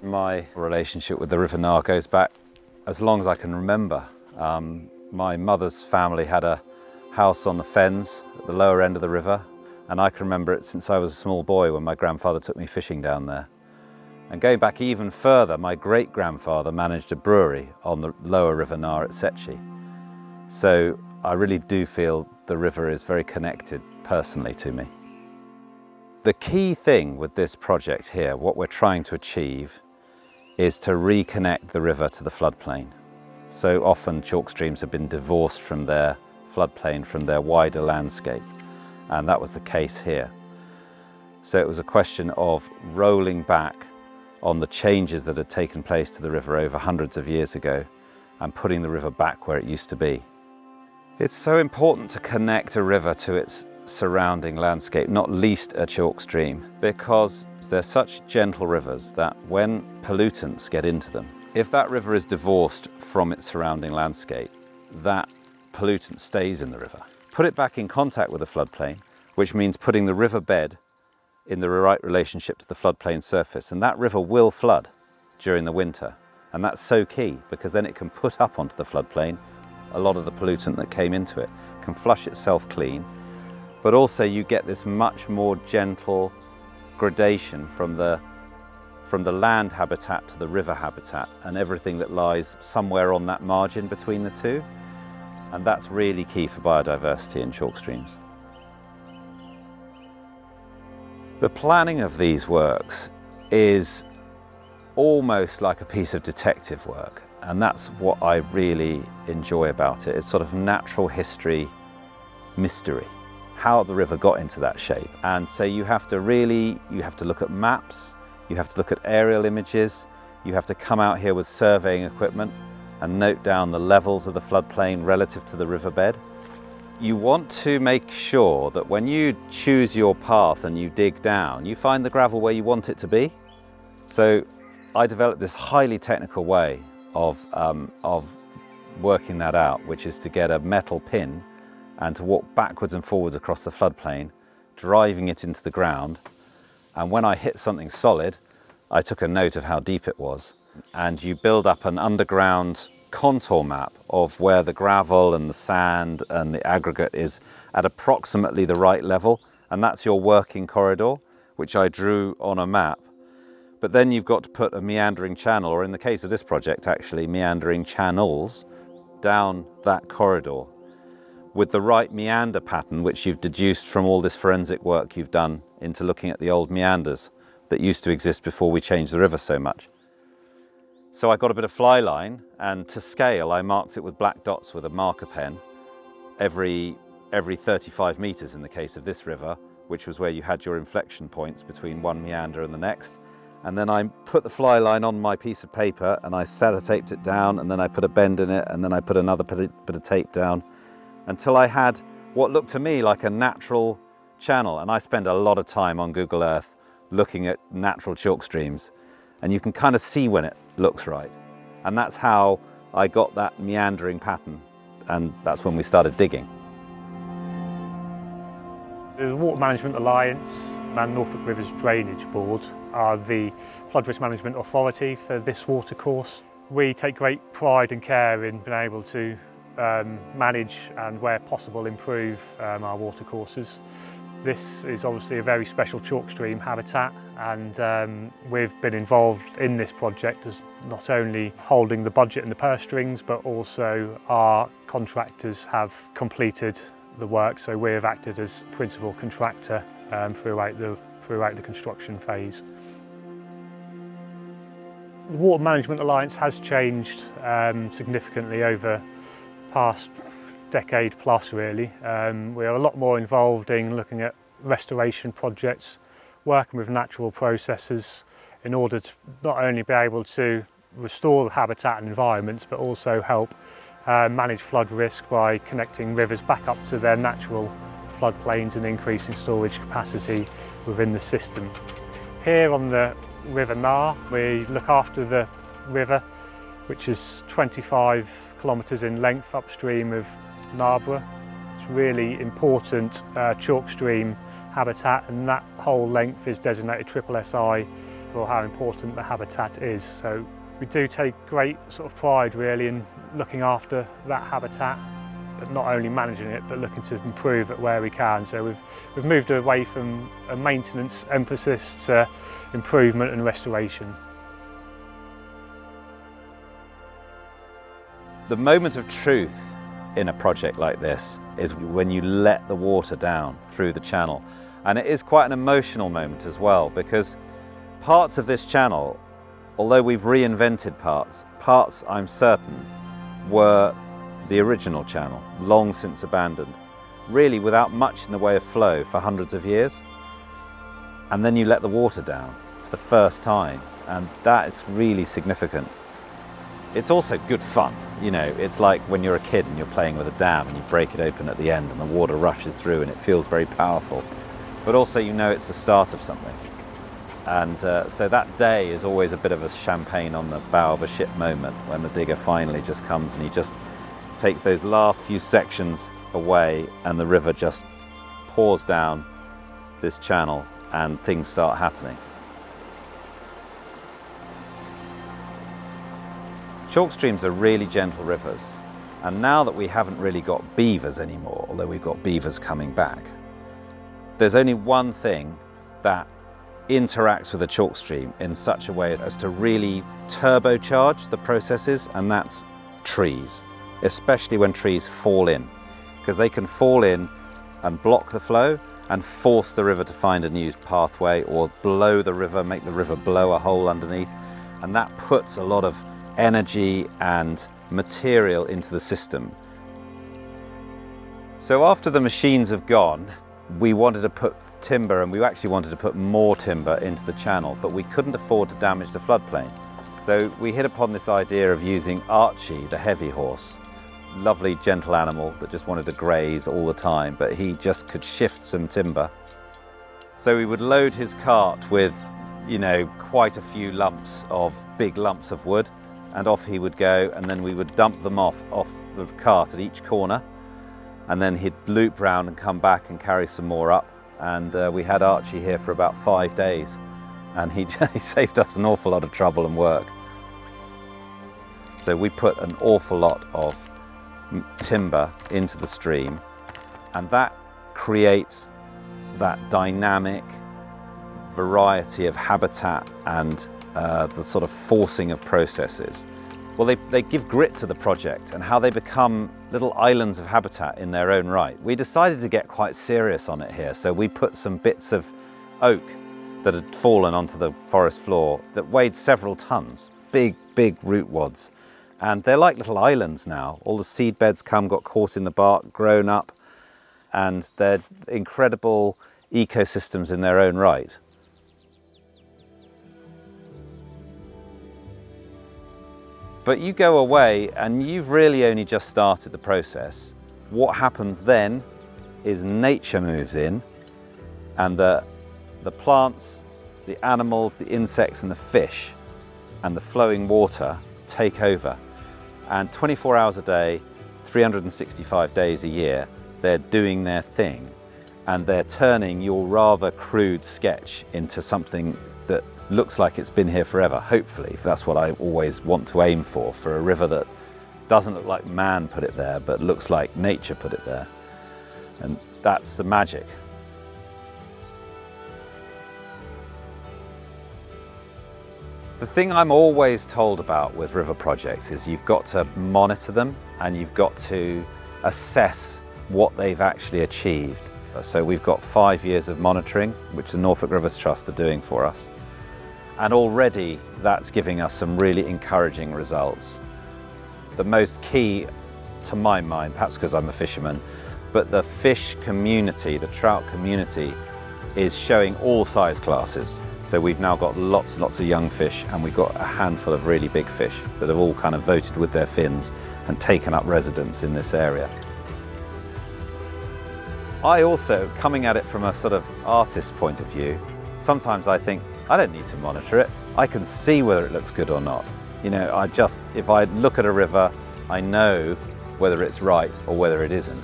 My relationship with the River Nar goes back as long as I can remember. My mother's family had a house on the fens at the lower end of the river, and I can remember it since I was a small boy when my grandfather took me fishing down there. And going back even further, my great-grandfather managed a brewery on the lower River Nar at Secchi. So I really do feel the river is very connected personally to me. The key thing with this project here, what we're trying to achieve, is to reconnect the river to the floodplain. So often chalk streams have been divorced from their floodplain, from their wider landscape, and that was the case here. So it was a question of rolling back on the changes that had taken place to the river over hundreds of years ago and putting the river back where it used to be. It's so important to connect a river to its surrounding landscape, not least a chalk stream, because they're such gentle rivers that when pollutants get into them, if that river is divorced from its surrounding landscape, that pollutant stays in the river. Put it back in contact with the floodplain, which means putting the river bed in the right relationship to the floodplain surface, and that river will flood during the winter. And that's so key, because then it can put up onto the floodplain a lot of the pollutant that came into it, can flush itself clean, but also you get this much more gentle gradation from the land habitat to the river habitat and everything that lies somewhere on that margin between the two. And that's really key for biodiversity in chalk streams. The planning of these works is almost like a piece of detective work, and that's what I really enjoy about it. It's sort of natural history mystery, how the river got into that shape. And so you have to look at maps, you have to look at aerial images, you have to come out here with surveying equipment and note down the levels of the floodplain relative to the riverbed. You want to make sure that when you choose your path and you dig down, you find the gravel where you want it to be. So I developed this highly technical way of working that out, which is to get a metal pin and to walk backwards and forwards across the floodplain, driving it into the ground. And when I hit something solid, I took a note of how deep it was. And you build up an underground contour map of where the gravel and the sand and the aggregate is at approximately the right level. And that's your working corridor, which I drew on a map. But then you've got to put a meandering channel, or in the case of this project, actually meandering channels down that corridor with the right meander pattern, which you've deduced from all this forensic work you've done into looking at the old meanders that used to exist before we changed the river so much. So I got a bit of fly line, and to scale, I marked it with black dots with a marker pen every 35 meters in the case of this river, which was where you had your inflection points between one meander and the next. And then I put the fly line on my piece of paper and I sellotaped it down, and then I put a bend in it, and then I put another bit of tape down until I had what looked to me like a natural channel. And I spend a lot of time on Google Earth looking at natural chalk streams, and you can kind of see when it looks right. And that's how I got that meandering pattern, and that's when we started digging. The Water Management Alliance and Norfolk Rivers Drainage Board are the flood risk management authority for this watercourse. We take great pride and care in being able to manage and, where possible, improve our watercourses. This is obviously a very special chalk stream habitat, and we've been involved in this project as not only holding the budget and the purse strings, but also our contractors have completed the work, so we have acted as principal contractor throughout the construction phase. The Water Management Alliance has changed significantly over the past decade plus, really. We are a lot more involved in looking at restoration projects, working with natural processes in order to not only be able to restore the habitat and environments, but also help manage flood risk by connecting rivers back up to their natural floodplains and increasing storage capacity within the system. Here on the River Nar, we look after the river, which is 25 kilometres in length upstream of Narborough. It's really important chalk stream habitat, and that whole length is designated SSSI for how important the habitat is. So we do take great sort of pride really in looking after that habitat, but not only managing it, but looking to improve it where we can. So we've moved away from a maintenance emphasis to improvement and restoration. The moment of truth in a project like this is when you let the water down through the channel. And it is quite an emotional moment as well, because parts of this channel, although we've reinvented parts I'm certain were the original channel, long since abandoned, really without much in the way of flow for hundreds of years. And then you let the water down for the first time, and that is really significant. It's also good fun, you know, it's like when you're a kid and you're playing with a dam and you break it open at the end and the water rushes through and it feels very powerful. But also you know it's the start of something. And so that day is always a bit of a champagne on the bow of a ship moment, when the digger finally just comes and he just takes those last few sections away and the river just pours down this channel and things start happening. Chalk streams are really gentle rivers, and now that we haven't really got beavers anymore, although we've got beavers coming back, there's only one thing that interacts with a chalk stream in such a way as to really turbocharge the processes, and that's trees, especially when trees fall in, because they can fall in and block the flow and force the river to find a new pathway, or blow the river, make the river blow a hole underneath, and that puts a lot of energy and material into the system. So after the machines have gone, we wanted to put timber, and we actually wanted to put more timber into the channel, but we couldn't afford to damage the floodplain. So we hit upon this idea of using Archie, the heavy horse, lovely gentle animal that just wanted to graze all the time, but he just could shift some timber. So we would load his cart with, you know, quite a few big lumps of wood, and off he would go, and then we would dump them off the cart at each corner, and then he'd loop round and come back and carry some more up. And we had Archie here for about 5 days, and he saved us an awful lot of trouble and work. So we put an awful lot of timber into the stream, and that creates that dynamic variety of habitat and the sort of forcing of processes. Well, they give grit to the project and how they become little islands of habitat in their own right. We decided to get quite serious on it here, so we put some bits of oak that had fallen onto the forest floor that weighed several tons, big root wads. And they're like little islands now. All the seed beds got caught in the bark, grown up, and they're incredible ecosystems in their own right. But you go away and you've really only just started the process. What happens then is nature moves in, and the plants, the animals, the insects and the fish and the flowing water take over. And 24 hours a day, 365 days a year, they're doing their thing, and they're turning your rather crude sketch into something that looks like it's been here forever, hopefully. That's what I always want to aim for a river that doesn't look like man put it there, but looks like nature put it there. And that's the magic. The thing I'm always told about with river projects is you've got to monitor them, and you've got to assess what they've actually achieved. So we've got 5 years of monitoring, which the Norfolk River Trust are doing for us. And already that's giving us some really encouraging results. The most key to my mind, perhaps because I'm a fisherman, but the fish community, the trout community, is showing all size classes. So we've now got lots and lots of young fish, and we've got a handful of really big fish that have all kind of voted with their fins and taken up residence in this area. I also, coming at it from a sort of artist's point of view, sometimes I think, I don't need to monitor it. I can see whether it looks good or not. You know, if I look at a river, I know whether it's right or whether it isn't.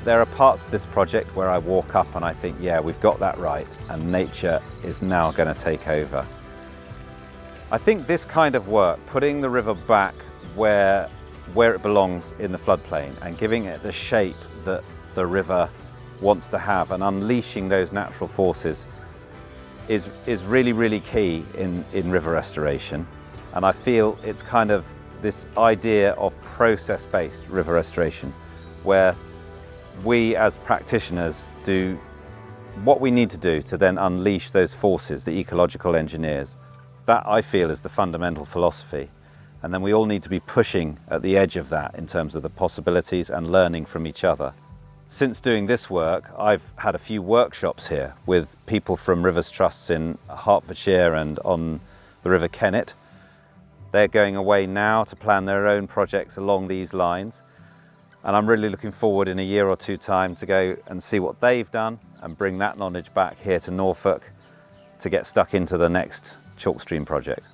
There are parts of this project where I walk up and I think, yeah, we've got that right, and nature is now going to take over. I think this kind of work, putting the river back where it belongs in the floodplain and giving it the shape that the river wants to have and unleashing those natural forces is really, really key in river restoration. And I feel it's kind of this idea of process-based river restoration, where we as practitioners do what we need to do to then unleash those forces, the ecological engineers. That, I feel, is the fundamental philosophy. And then we all need to be pushing at the edge of that in terms of the possibilities and learning from each other. Since doing this work, I've had a few workshops here with people from Rivers Trusts in Hertfordshire and on the River Kennet. They're going away now to plan their own projects along these lines. And I'm really looking forward in a year or two time to go and see what they've done and bring that knowledge back here to Norfolk to get stuck into the next chalk stream project.